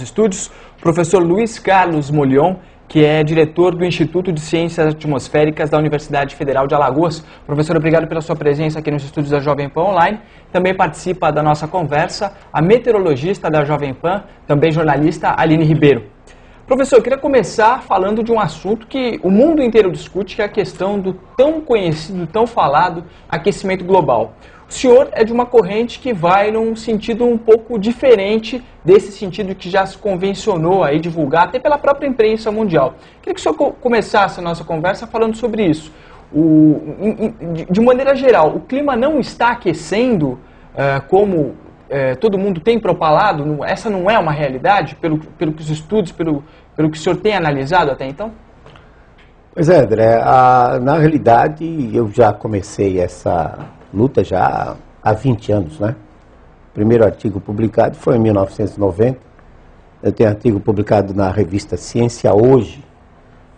estúdios o professor Luiz Carlos Molion, que é diretor do Instituto de Ciências Atmosféricas da Universidade Federal de Alagoas. Professor, obrigado pela sua presença aqui nos estúdios da Jovem Pan Online. Também participa da nossa conversa a meteorologista da Jovem Pan, também jornalista, Aline Ribeiro. Professor, eu queria começar falando de um assunto que o mundo inteiro discute, que é a questão do tão conhecido, tão falado aquecimento global. O senhor é de uma corrente que vai num sentido um pouco diferente desse sentido que já se convencionou aí divulgar, até pela própria imprensa mundial. Queria que o senhor começasse a nossa conversa falando sobre isso. De maneira geral, o clima não está aquecendo como todo mundo tem propalado? Essa não é uma realidade, pelo que os estudos, pelo que o senhor tem analisado até então? Pois é, André, na realidade eu já comecei essa luta já há 20 anos, né? O primeiro artigo publicado foi em 1990, eu tenho artigo publicado na revista Ciência Hoje,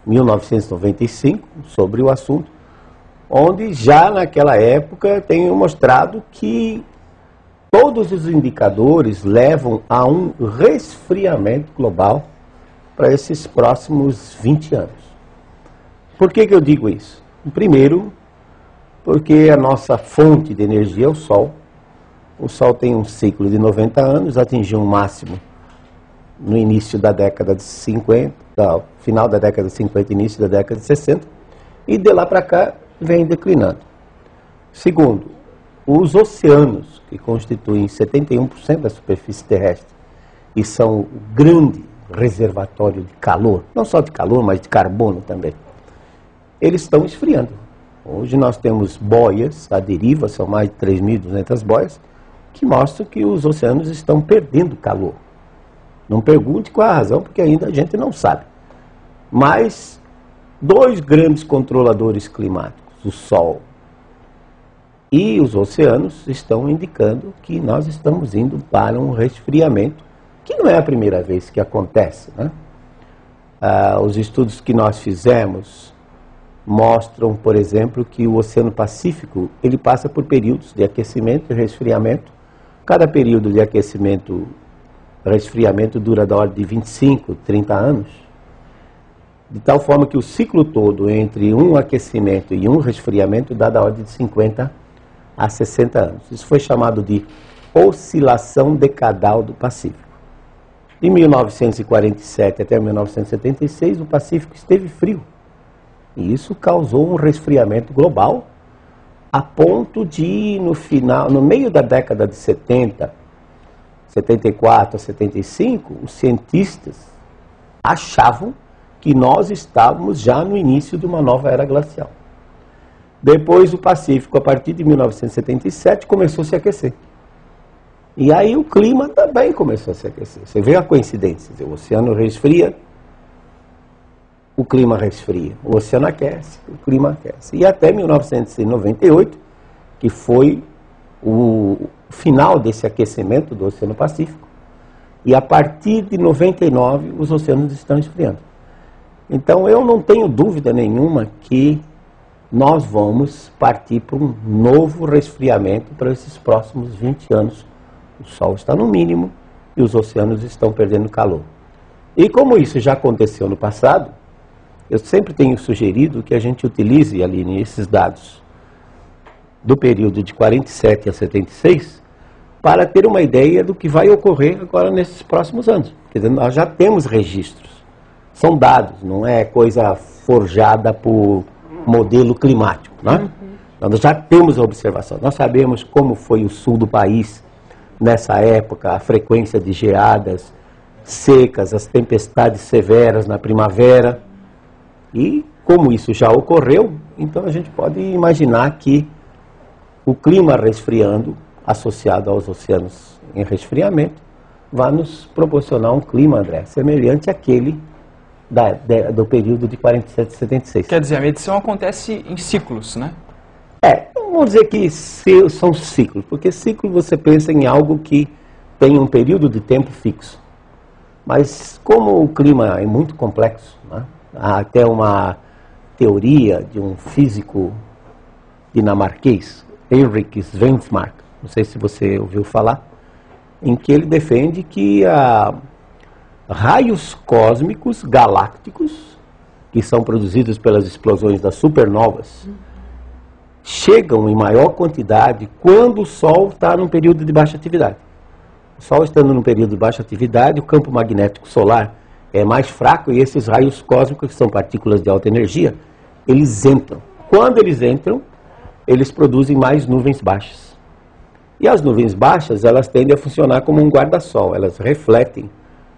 1995, sobre o assunto, onde já naquela época tenho mostrado que todos os indicadores levam a um resfriamento global para esses próximos 20 anos. Por que eu digo isso? Primeiro, porque a nossa fonte de energia é o Sol. O Sol tem um ciclo de 90 anos, atingiu um máximo no início da década de 50, final da década de 50, início da década de 60, e de lá para cá vem declinando. Segundo, os oceanos, que constituem 71% da superfície terrestre e são o grande reservatório de calor, não só de calor, mas de carbono também, eles estão esfriando. Hoje nós temos boias à deriva, são mais de 3.200 boias, que mostram que os oceanos estão perdendo calor. Não pergunte qual a razão, porque ainda a gente não sabe. Mas dois grandes controladores climáticos, o Sol e os oceanos, estão indicando que nós estamos indo para um resfriamento, que não é a primeira vez que acontece, né? Os estudos que nós fizemos mostram, por exemplo, que o Oceano Pacífico ele passa por períodos de aquecimento e resfriamento. Cada período de aquecimento e resfriamento dura da ordem de 25, 30 anos, de tal forma que o ciclo todo entre um aquecimento e um resfriamento dá da ordem de 50 a 60 anos. Isso foi chamado de oscilação decadal do Pacífico. De 1947 até 1976, o Pacífico esteve frio. E isso causou um resfriamento global, a ponto de, no meio da década de 70, 74 a 75, os cientistas achavam que nós estávamos já no início de uma nova era glacial. Depois o Pacífico, a partir de 1977, começou a se aquecer. E aí o clima também começou a se aquecer. Você vê a coincidência, o oceano resfria, o clima resfria, o oceano aquece, o clima aquece. E até 1998, que foi o final desse aquecimento do Oceano Pacífico, e a partir de 99 os oceanos estão esfriando. Então eu não tenho dúvida nenhuma que nós vamos partir para um novo resfriamento para esses próximos 20 anos. O Sol está no mínimo e os oceanos estão perdendo calor. E como isso já aconteceu no passado, eu sempre tenho sugerido que a gente utilize, Aline, esses dados do período de 47 a 76 para ter uma ideia do que vai ocorrer agora nesses próximos anos. Quer dizer, nós já temos registros, são dados, não é coisa forjada por modelo climático, né? Nós já temos a observação, nós sabemos como foi o sul do país nessa época, a frequência de geadas secas, as tempestades severas na primavera. E como isso já ocorreu, então a gente pode imaginar que o clima resfriando, associado aos oceanos em resfriamento, vai nos proporcionar um clima, André, semelhante àquele do período de 47 a 76. Quer dizer, a medição acontece em ciclos, né? Vamos dizer que são ciclos, porque ciclo você pensa em algo que tem um período de tempo fixo. Mas como o clima é muito complexo, né? Há até uma teoria de um físico dinamarquês, Henrik Svensmark, não sei se você ouviu falar, em que ele defende que raios cósmicos galácticos, que são produzidos pelas explosões das supernovas, chegam em maior quantidade quando o Sol está num período de baixa atividade. O Sol estando num período de baixa atividade, o campo magnético solar é mais fraco e esses raios cósmicos, que são partículas de alta energia, eles entram. Quando eles entram, eles produzem mais nuvens baixas. E as nuvens baixas, elas tendem a funcionar como um guarda-sol, elas refletem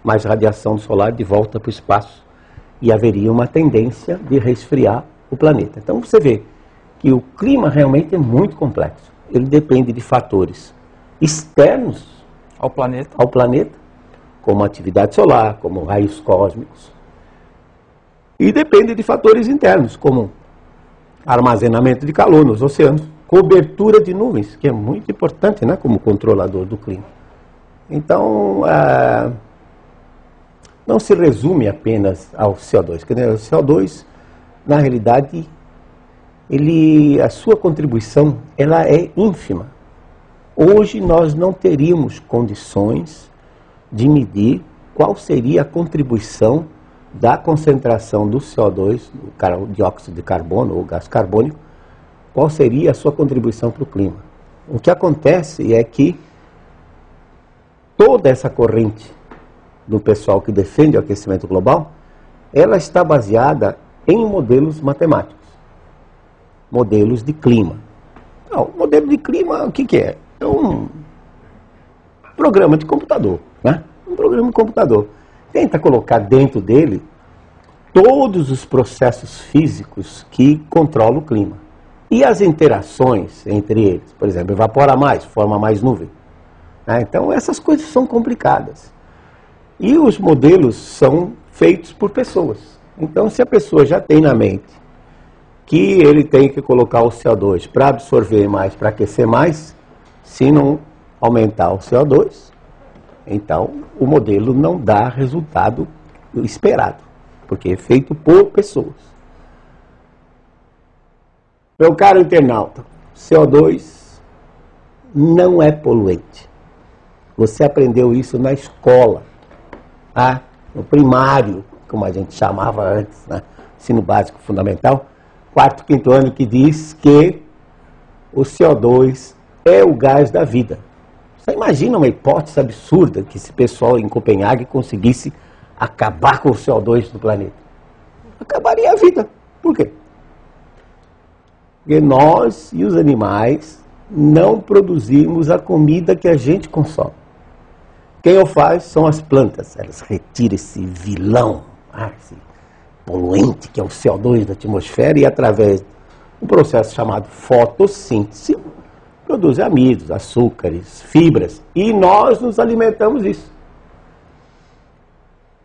mais radiação solar de volta para o espaço e haveria uma tendência de resfriar o planeta. Então você vê que o clima realmente é muito complexo. Ele depende de fatores externos ao planeta, como a atividade solar, como raios cósmicos. E depende de fatores internos, como armazenamento de calor nos oceanos, cobertura de nuvens, que é muito importante, né, como controlador do clima. Então, não se resume apenas ao CO2. O CO2, na realidade, a sua contribuição ela é ínfima. Hoje nós não teríamos condições de medir qual seria a contribuição da concentração do CO2, do dióxido de carbono ou gás carbônico, qual seria a sua contribuição para o clima. O que acontece é que toda essa corrente do pessoal que defende o aquecimento global, ela está baseada em modelos matemáticos, modelos de clima. Não, o modelo de clima, o que é? É um programa de computador, né? Um programa de computador. Tenta colocar dentro dele todos os processos físicos que controlam o clima. E as interações entre eles, por exemplo, evapora mais, forma mais nuvem. Então essas coisas são complicadas. E os modelos são feitos por pessoas. Então se a pessoa já tem na mente que ele tem que colocar o CO2 para absorver mais, para aquecer mais, se não aumentar o CO2, então o modelo não dá resultado esperado, porque é feito por pessoas. Meu caro internauta, CO2 não é poluente. Você aprendeu isso na escola, tá? No primário, como a gente chamava antes, né? Ensino básico fundamental, 4º, 5º ano, que diz que o CO2 é o gás da vida. Você imagina uma hipótese absurda que esse pessoal em Copenhague conseguisse acabar com o CO2 do planeta? Acabaria a vida. Por quê? Porque nós e os animais não produzimos a comida que a gente consome. Quem o faz são as plantas. Elas retiram esse vilão, esse poluente que é o CO2 da atmosfera e através de um processo chamado fotossíntese, produzem amidos, açúcares, fibras, e nós nos alimentamos disso.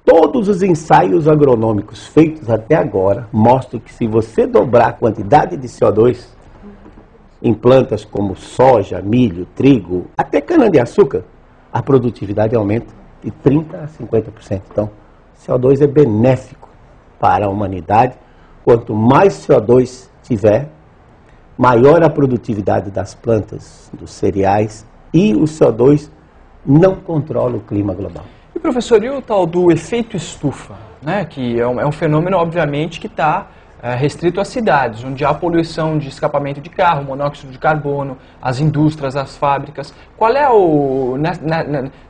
Todos os ensaios agronômicos feitos até agora mostram que se você dobrar a quantidade de CO2 em plantas como soja, milho, trigo, até cana-de-açúcar, a produtividade aumenta de 30% a 50%. Então, CO2 é benéfico para a humanidade. Quanto mais CO2 tiver, maior a produtividade das plantas, dos cereais, e o CO2 não controla o clima global. E professor, e o tal do efeito estufa, né? Que é um fenômeno, obviamente, que está restrito às cidades, onde há poluição de escapamento de carro, monóxido de carbono, as indústrias, as fábricas. Qual é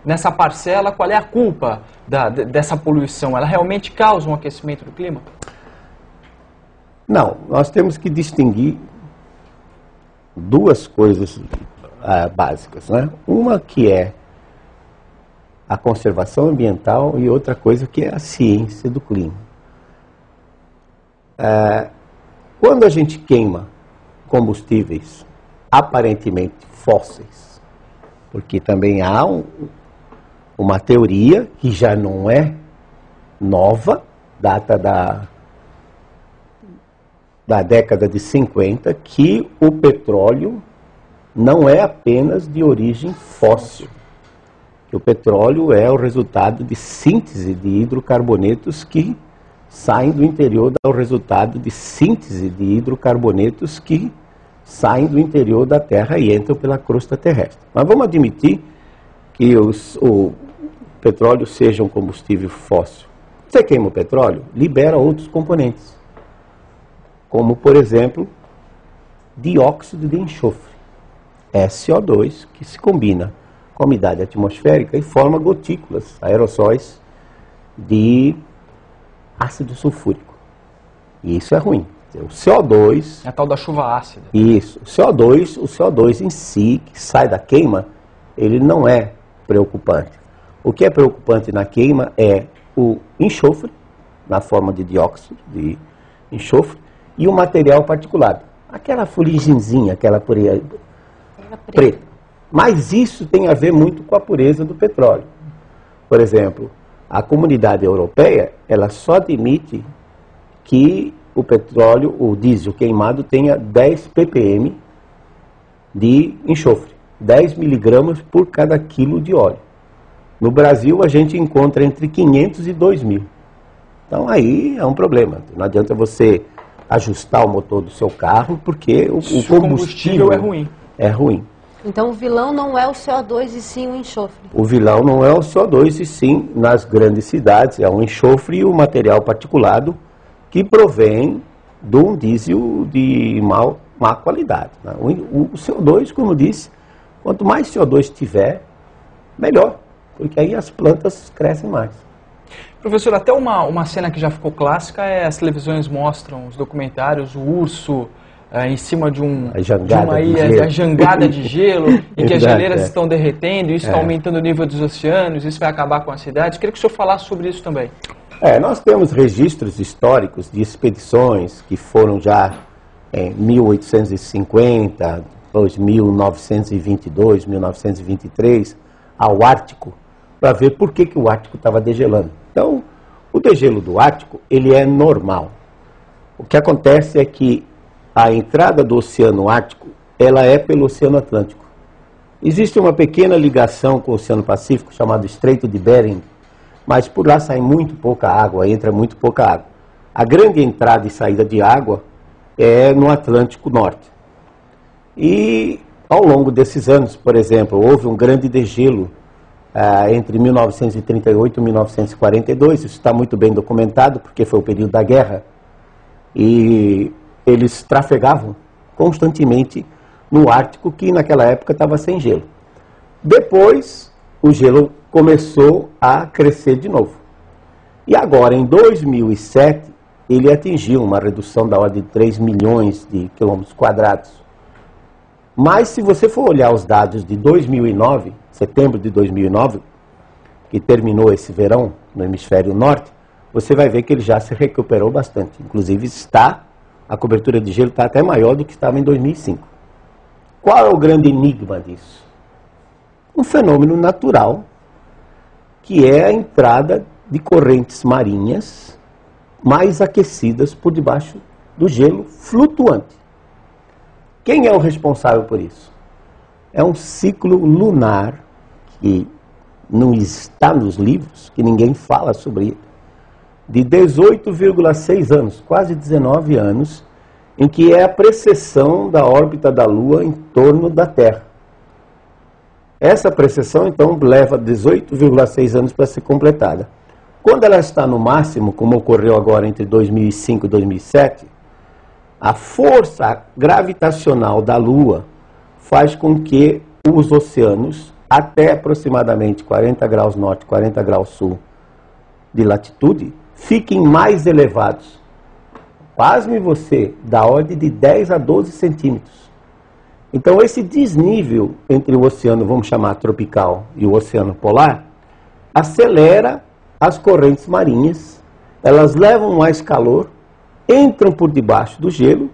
nessa parcela, qual é a culpa dessa poluição? Ela realmente causa um aquecimento do clima? Não, nós temos que distinguir duas coisas básicas, né? Uma que é a conservação ambiental e outra coisa que é a ciência do clima. Quando a gente queima combustíveis aparentemente fósseis, porque também há uma teoria que já não é nova, data da década de 50, que o petróleo não é apenas de origem fóssil. Que o petróleo é o resultado de síntese de hidrocarbonetos que saem do interior, o resultado de síntese de hidrocarbonetos que saem do interior da Terra e entram pela crosta terrestre. Mas vamos admitir que petróleo seja um combustível fóssil. Você queima o petróleo, libera outros componentes, como, por exemplo, dióxido de enxofre, SO2, que se combina com a umidade atmosférica e forma gotículas, aerossóis de ácido sulfúrico. E isso é ruim. O CO2... É a tal da chuva ácida. Isso. O CO2 em si, que sai da queima, ele não é preocupante. O que é preocupante na queima é o enxofre, na forma de dióxido de enxofre, e o material particulado. Aquela fuliginzinha, aquela preta. Mas isso tem a ver muito com a pureza do petróleo. Por exemplo, a comunidade europeia, ela só admite que o petróleo, o diesel queimado, tenha 10 ppm de enxofre, 10 miligramas por cada quilo de óleo. No Brasil, a gente encontra entre 500 e 2.000. Então, aí é um problema. Não adianta você ajustar o motor do seu carro, porque o combustível é ruim. É ruim. Então, o vilão não é o CO2 e sim o enxofre. O vilão não é o CO2 e sim, nas grandes cidades, é o enxofre e o material particulado que provém de um diesel de má qualidade. Né? O CO2, como disse, quanto mais CO2 tiver, melhor, porque aí as plantas crescem mais. Professor, até uma cena que já ficou clássica é as televisões mostram, os documentários, o urso em cima de uma jangada de gelo, em que as geleiras estão derretendo, isso está aumentando o nível dos oceanos, isso vai acabar com a cidade. Queria que o senhor falasse sobre isso também. Nós temos registros históricos de expedições que foram já em 1850, 1922, 1923, ao Ártico, para ver por que o Ártico estava degelando. Então, o degelo do Ártico, ele é normal. O que acontece é que a entrada do Oceano Ártico, ela é pelo Oceano Atlântico. Existe uma pequena ligação com o Oceano Pacífico, chamado Estreito de Bering, mas por lá sai muito pouca água, entra muito pouca água. A grande entrada e saída de água é no Atlântico Norte. E ao longo desses anos, por exemplo, houve um grande degelo entre 1938 e 1942, isso está muito bem documentado, porque foi o período da guerra, e eles trafegavam constantemente no Ártico, que naquela época estava sem gelo. Depois, o gelo começou a crescer de novo. E agora, em 2007, ele atingiu uma redução da ordem de 3 milhões de quilômetros quadrados. Mas, se você for olhar os dados de 2009, setembro de 2009, que terminou esse verão no hemisfério norte, você vai ver que ele já se recuperou bastante. Inclusive, a cobertura de gelo está até maior do que estava em 2005. Qual é o grande enigma disso? Um fenômeno natural, que é a entrada de correntes marinhas mais aquecidas por debaixo do gelo flutuante. Quem é o responsável por isso? É um ciclo lunar que não está nos livros, que ninguém fala sobre ele, de 18,6 anos, quase 19 anos, em que é a precessão da órbita da Lua em torno da Terra. Essa precessão, então, leva 18,6 anos para ser completada. Quando ela está no máximo, como ocorreu agora entre 2005 e 2007, a força gravitacional da Lua faz com que os oceanos, até aproximadamente 40 graus norte, 40 graus sul de latitude, fiquem mais elevados. Pasme você, da ordem de 10 a 12 centímetros. Então, esse desnível entre o oceano, vamos chamar tropical, e o oceano polar, acelera as correntes marinhas, elas levam mais calor, entram por debaixo do gelo,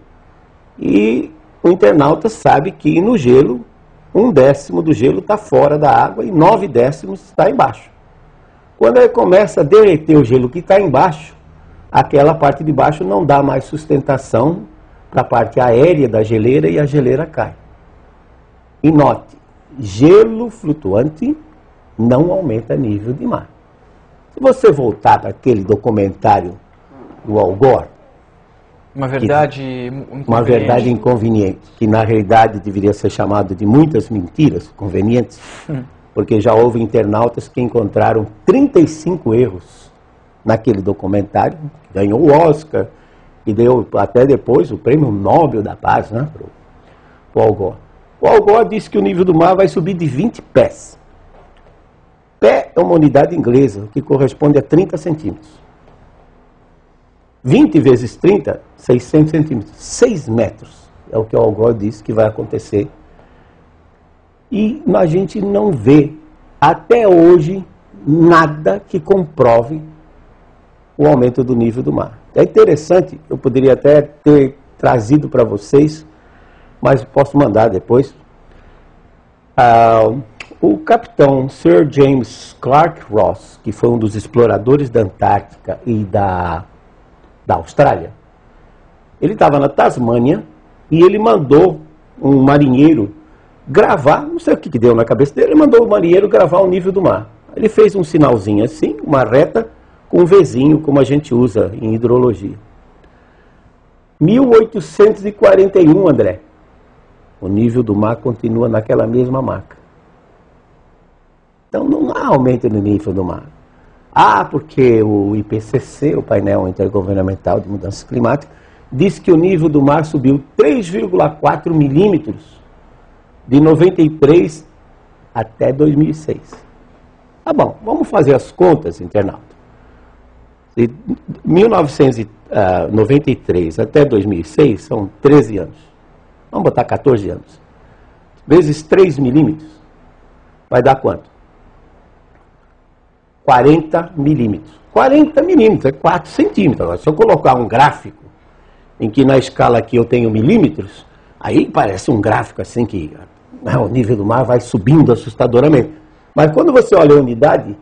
e o internauta sabe que no gelo, 1/10 do gelo está fora da água e 9/10 está embaixo. Quando ele começa a derreter o gelo que está embaixo, aquela parte de baixo não dá mais sustentação para a parte aérea da geleira e a geleira cai. E note, gelo flutuante não aumenta nível de mar. Se você voltar para aquele documentário do Al Gore, uma verdade inconveniente. Uma verdade inconveniente, que na realidade deveria ser chamado de muitas mentiras convenientes, porque já houve internautas que encontraram 35 erros naquele documentário, que ganhou o Oscar, e deu até depois o prêmio Nobel da Paz, né, para o Al Gore. O Al Gore disse que o nível do mar vai subir de 20 pés. Pé é uma unidade inglesa, que corresponde a 30 centímetros. 20 vezes 30, 600 centímetros. 6 metros é o que o Al Gore disse que vai acontecer. E a gente não vê, até hoje, nada que comprove o aumento do nível do mar. É interessante, eu poderia até ter trazido para vocês, mas posso mandar depois. O capitão Sir James Clark Ross, que foi um dos exploradores da Antártica e da Austrália, ele estava na Tasmânia e ele mandou um marinheiro gravar, não sei o que deu na cabeça dele, ele mandou o marinheiro gravar o nível do mar. Ele fez um sinalzinho assim, uma reta, com um Vzinho, como a gente usa em hidrologia. 1841, André. O nível do mar continua naquela mesma marca. Então não há aumento no nível do mar. Porque o IPCC, o painel intergovernamental de mudanças climáticas, diz que o nível do mar subiu 3,4 milímetros de 93 até 2006. Tá bom, vamos fazer as contas, internauta. De 1993 até 2006 são 13 anos. Vamos botar 14 anos. Vezes 3 milímetros, vai dar quanto? 40 milímetros. 40 milímetros, é 4 centímetros. Agora, se eu colocar um gráfico em que na escala aqui eu tenho milímetros, aí parece um gráfico assim que o nível do mar vai subindo assustadoramente. Mas quando você olha a unidade,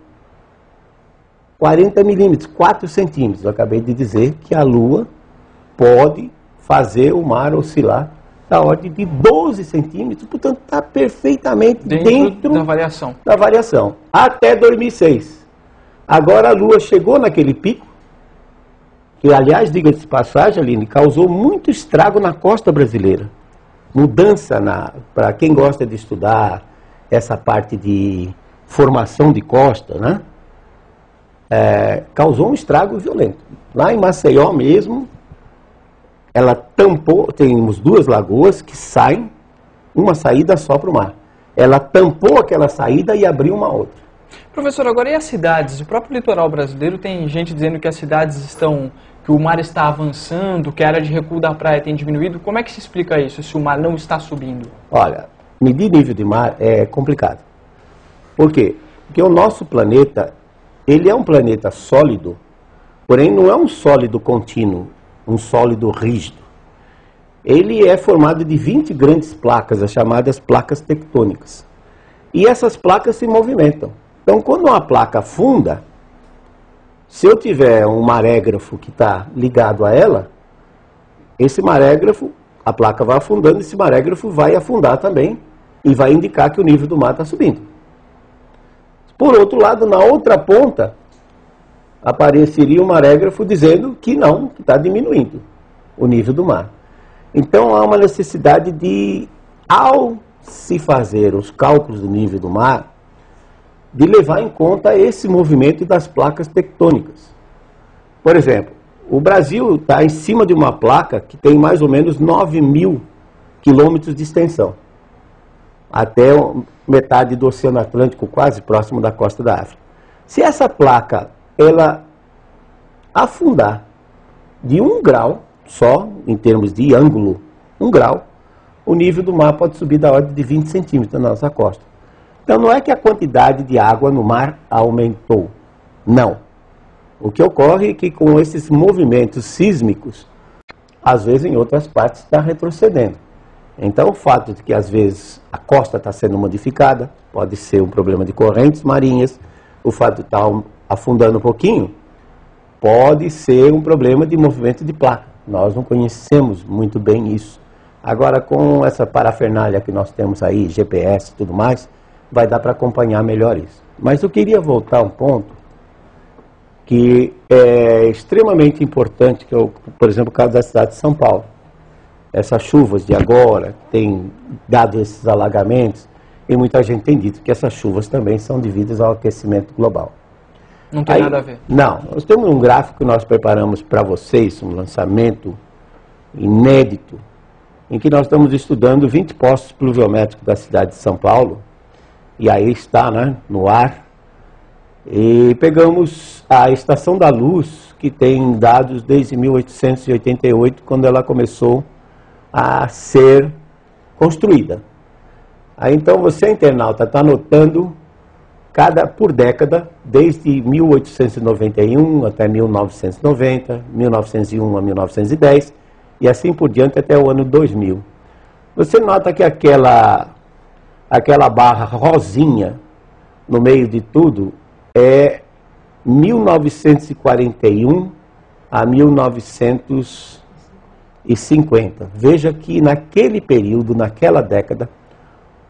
40 milímetros, 4 centímetros. Eu acabei de dizer que a Lua pode fazer o mar oscilar da ordem de 12 centímetros, portanto está perfeitamente dentro da variação. Até 2006. Agora a Lua chegou naquele pico, que aliás, diga-se de passagem, Aline, causou muito estrago na costa brasileira. Mudança, para quem gosta de estudar essa parte de formação de costa, né? Causou um estrago violento. Lá em Maceió mesmo, ela tampou, temos 2 lagoas que saem, uma saída só para o mar. Ela tampou aquela saída e abriu uma outra. Professor, agora e as cidades? O próprio litoral brasileiro tem gente dizendo que as cidades que o mar está avançando, que a área de recuo da praia tem diminuído. Como é que se explica isso, se o mar não está subindo? Olha, medir nível de mar é complicado. Por quê? Porque o nosso planeta, ele é um planeta sólido, porém não é um sólido contínuo, um sólido rígido. Ele é formado de 20 grandes placas, as chamadas placas tectônicas. E essas placas se movimentam. Então, quando uma placa afunda, se eu tiver um marégrafo que está ligado a ela, esse marégrafo, a placa vai afundando, esse marégrafo vai afundar também e vai indicar que o nível do mar está subindo. Por outro lado, na outra ponta, apareceria um marégrafo dizendo que não, que está diminuindo o nível do mar. Então, há uma necessidade de, ao se fazer os cálculos do nível do mar, de levar em conta esse movimento das placas tectônicas. Por exemplo, o Brasil está em cima de uma placa que tem mais ou menos 9.000 quilômetros de extensão, até metade do Oceano Atlântico, quase próximo da costa da África. Se essa placa ela afundar de 1 grau, só em termos de ângulo, 1 grau, o nível do mar pode subir da ordem de 20 centímetros na nossa costa. Então não é que a quantidade de água no mar aumentou, não. O que ocorre é que com esses movimentos sísmicos, às vezes em outras partes está retrocedendo. Então o fato de que às vezes a costa está sendo modificada, pode ser um problema de correntes marinhas, o fato de estar afundando um pouquinho, pode ser um problema de movimento de placa. Nós não conhecemos muito bem isso. Agora, com essa parafernália que nós temos aí, GPS e tudo mais, vai dar para acompanhar melhor isso. Mas eu queria voltar a um ponto que é extremamente importante, que é, por exemplo, o caso da cidade de São Paulo. Essas chuvas de agora, que têm dado esses alagamentos, E muita gente tem dito que essas chuvas também são devidas ao aquecimento global. Não tem nada a ver. Não, nós temos um gráfico que nós preparamos para vocês, um lançamento inédito, em que nós estamos estudando 20 postos pluviométricos da cidade de São Paulo, e aí está, né, no ar, e pegamos a Estação da Luz, que tem dados desde 1888, quando ela começou a ser construída. Aí então você, internauta, está anotando por década, desde 1891 até 1990, 1901 a 1910, e assim por diante até o ano 2000. Você nota que aquela barra rosinha no meio de tudo é 1941 a 1950. Veja que naquele período, naquela década,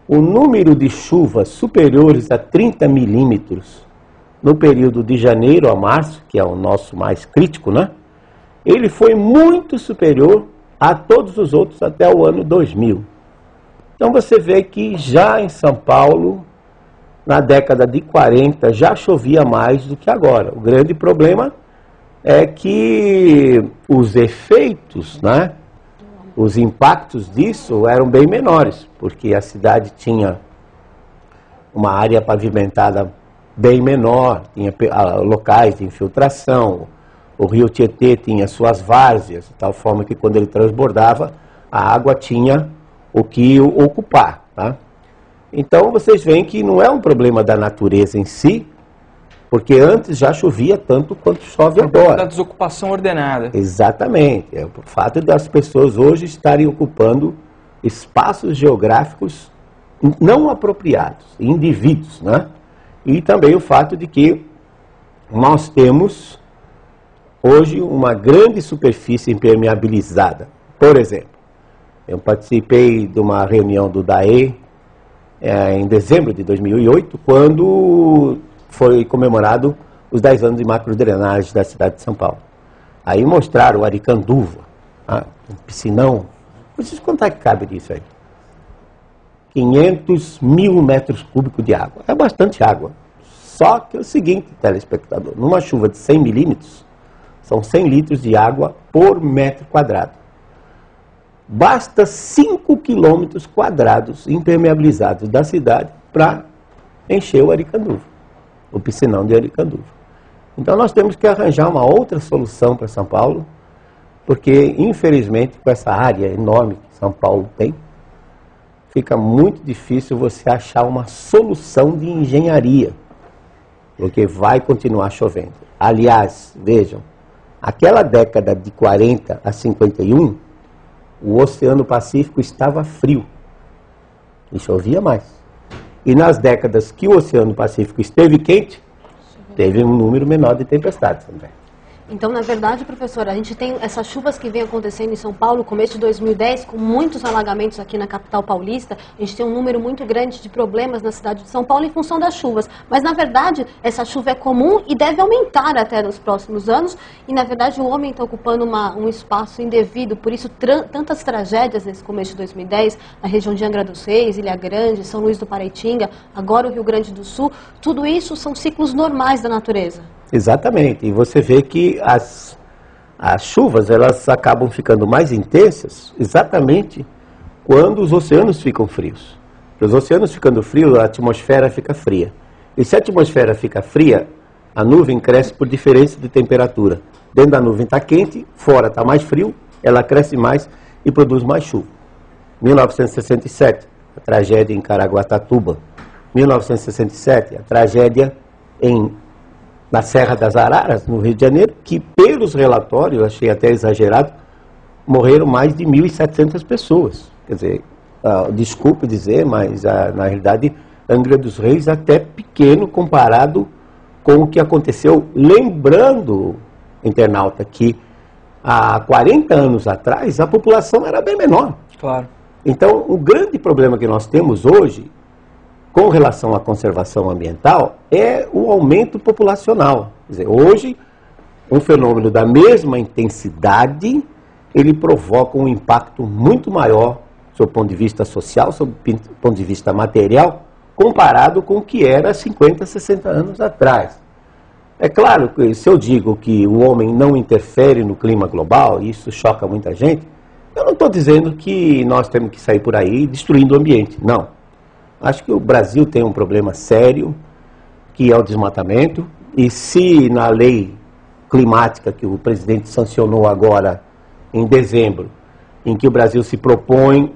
o número de chuvas superiores a 30 milímetros no período de janeiro a março, que é o nosso mais crítico, né? Ele foi muito superior a todos os outros até o ano 2000. Então você vê que já em São Paulo, na década de 40, já chovia mais do que agora. O grande problema é que os efeitos, né, os impactos disso eram bem menores, porque a cidade tinha uma área pavimentada bem menor, tinha locais de infiltração, o rio Tietê tinha suas várzeas, de tal forma que quando ele transbordava, a água tinha o que ocupar, tá? Então vocês veem que não é um problema da natureza em si, porque antes já chovia tanto quanto chove agora. Da desocupação ordenada. Exatamente. É o fato das pessoas hoje estarem ocupando espaços geográficos não apropriados, indivíduos, né? E também o fato de que nós temos hoje uma grande superfície impermeabilizada. Por exemplo, eu participei de uma reunião do DAE em dezembro de 2008, quando foi comemorado os 10 anos de macrodrenagem da cidade de São Paulo. Aí mostraram o Aricanduva, um piscinão. Vocês quanto é que cabe disso aí? 500 mil metros cúbicos de água. É bastante água. Só que é o seguinte, telespectador, numa chuva de 100 milímetros, são 100 litros de água por metro quadrado. Basta 5 quilômetros quadrados impermeabilizados da cidade para encher o Aricanduva, o piscinão de Aricanduva. Então nós temos que arranjar uma outra solução para São Paulo, porque infelizmente com essa área enorme que São Paulo tem, fica muito difícil você achar uma solução de engenharia, porque vai continuar chovendo. Aliás, vejam, aquela década de 40 a 51, o Oceano Pacífico estava frio e chovia mais. E nas décadas que o Oceano Pacífico esteve quente, teve um número menor de tempestades também. Então, na verdade, professora, a gente tem essas chuvas que vem acontecendo em São Paulo, começo de 2010, com muitos alagamentos aqui na capital paulista. A gente tem um número muito grande de problemas na cidade de São Paulo em função das chuvas. Mas, na verdade, essa chuva é comum e deve aumentar até nos próximos anos. E, na verdade, o homem está ocupando um espaço indevido. Por isso, tantas tragédias nesse começo de 2010, na região de Angra dos Reis, Ilha Grande, São Luís do Paraitinga, agora o Rio Grande do Sul. Tudo isso são ciclos normais da natureza. Exatamente, e você vê que as chuvas elas acabam ficando mais intensas exatamente quando os oceanos ficam frios. Porque os oceanos ficando frios, a atmosfera fica fria. E se a atmosfera fica fria, a nuvem cresce por diferença de temperatura. Dentro da nuvem está quente, fora está mais frio, ela cresce mais e produz mais chuva. 1967, a tragédia em Caraguatatuba. 1967, a tragédia na Serra das Araras, no Rio de Janeiro, que pelos relatórios, achei até exagerado, morreram mais de 1.700 pessoas. Quer dizer, desculpe dizer, mas na realidade, Angra dos Reis até pequeno comparado com o que aconteceu, lembrando, internauta, que há 40 anos atrás a população era bem menor. Claro. Então, o grande problema que nós temos hoje com relação à conservação ambiental, é o aumento populacional. Quer dizer, hoje, um fenômeno da mesma intensidade, ele provoca um impacto muito maior, sob o ponto de vista social, sob o ponto de vista material, comparado com o que era 50, 60 anos atrás. É claro que se eu digo que o homem não interfere no clima global, e isso choca muita gente, eu não estou dizendo que nós temos que sair por aí destruindo o ambiente, não. Acho que o Brasil tem um problema sério, que é o desmatamento, e se na lei climática que o presidente sancionou agora em dezembro, em que o Brasil se propõe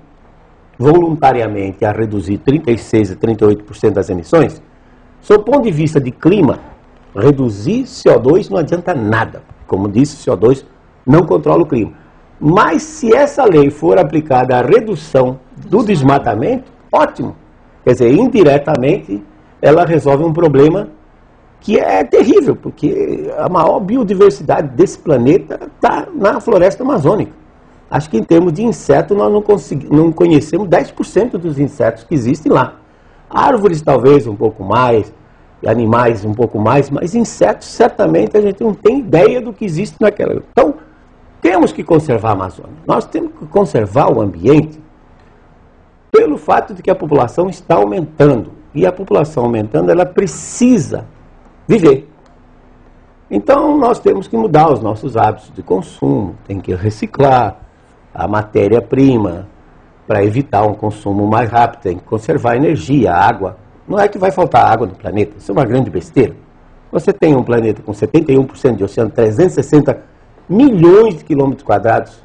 voluntariamente a reduzir 36% a 38% das emissões, sob o ponto de vista de clima, reduzir CO2 não adianta nada. Como disse, CO2 não controla o clima. Mas se essa lei for aplicada à redução do desmatamento, ótimo. Quer dizer, indiretamente, ela resolve um problema que é terrível, porque a maior biodiversidade desse planeta está na floresta amazônica. Acho que em termos de inseto nós não conhecemos 10% dos insetos que existem lá. Árvores talvez um pouco mais, animais um pouco mais, mas insetos certamente a gente não tem ideia do que existe naquela. Então, temos que conservar a Amazônia. Nós temos que conservar o ambiente pelo fato de que a população está aumentando. E a população aumentando, ela precisa viver. Então, nós temos que mudar os nossos hábitos de consumo, tem que reciclar a matéria-prima para evitar um consumo mais rápido, tem que conservar energia, água. Não é que vai faltar água no planeta, isso é uma grande besteira. Você tem um planeta com 71% de oceano, 360 milhões de quilômetros quadrados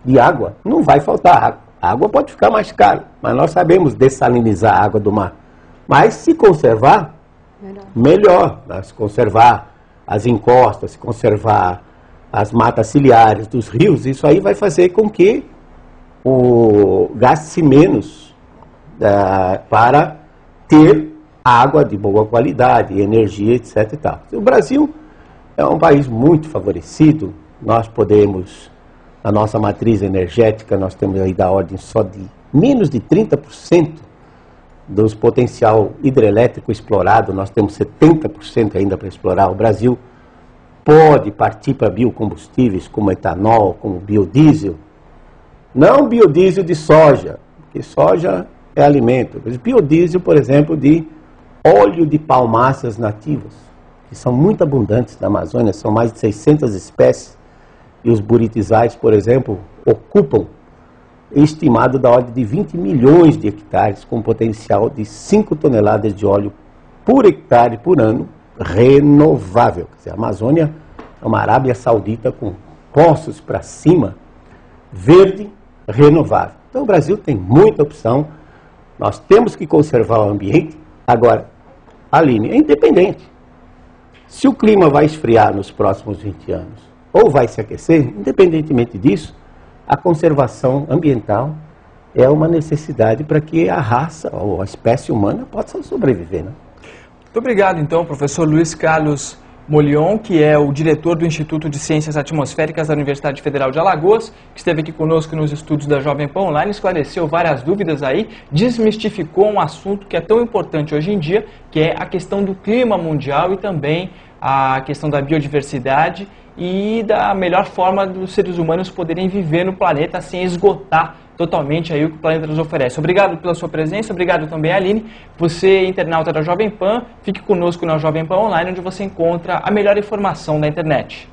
de água, não vai faltar água. A água pode ficar mais cara, mas nós sabemos dessalinizar a água do mar. Mas se conservar, melhor. Se conservar as encostas, se conservar as matas ciliares dos rios, isso aí vai fazer com que gaste-se menos para ter água de boa qualidade, energia, etc. e tal. O Brasil é um país muito favorecido. Nós podemos, na nossa matriz energética, nós temos aí da ordem só de menos de 30% do potencial hidrelétrico explorado, nós temos 70% ainda para explorar. O Brasil pode partir para biocombustíveis como etanol, como biodiesel. Não biodiesel de soja, porque soja é alimento. Mas biodiesel, por exemplo, de óleo de palmáceas nativas, que são muito abundantes na Amazônia, são mais de 600 espécies. E os buritizais, por exemplo, ocupam estimado da ordem de 20 milhões de hectares, com potencial de 5 toneladas de óleo por hectare por ano, renovável. Quer dizer, a Amazônia é uma Arábia Saudita com poços para cima, verde, renovável. Então o Brasil tem muita opção, nós temos que conservar o ambiente. Agora, Aline, é independente. Se o clima vai esfriar nos próximos 20 anos, ou vai se aquecer, independentemente disso, a conservação ambiental é uma necessidade para que a raça ou a espécie humana possa sobreviver, né? Muito obrigado, então, professor Luiz Carlos Molion, que é o diretor do Instituto de Ciências Atmosféricas da Universidade Federal de Alagoas, que esteve aqui conosco nos estúdios da Jovem Pan Online, esclareceu várias dúvidas aí, desmistificou um assunto que é tão importante hoje em dia, que é a questão do clima mundial e também a questão da biodiversidade e da melhor forma dos seres humanos poderem viver no planeta sem esgotar totalmente aí o que o planeta nos oferece. Obrigado pela sua presença, obrigado também, Aline. Você, internauta da Jovem Pan, fique conosco na Jovem Pan Online, onde você encontra a melhor informação da internet.